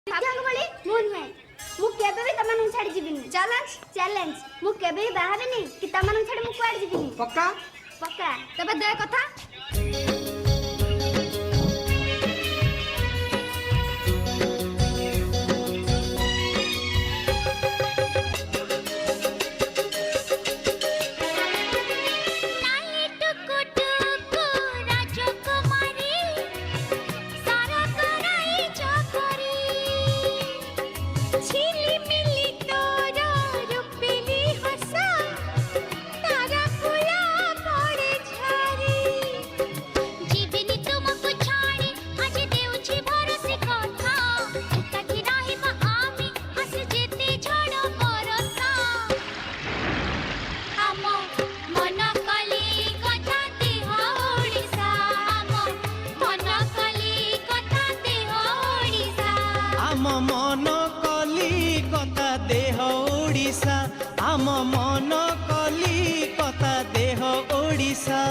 मु केबे भी तमन छाड़ी जीबिनी चैलेंज चैलेंज मु केबे भी बाहरनी कि तमन छाड़ी मु कुआड़ जीबिनी पक्का पक्का तबे दे कथा मन कलिकता देह ओडिशा आम मन कलिकता देह ओडिशा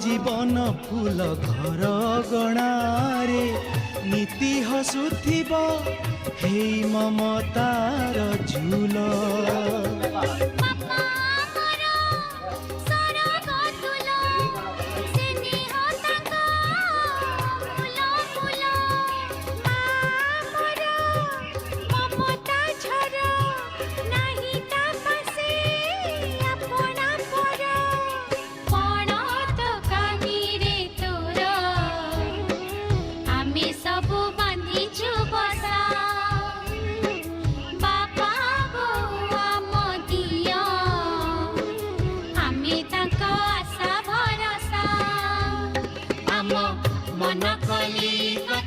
जीवन फूल घर गणारे नीति हसुथिब हे ममतार झूल मन कलिकता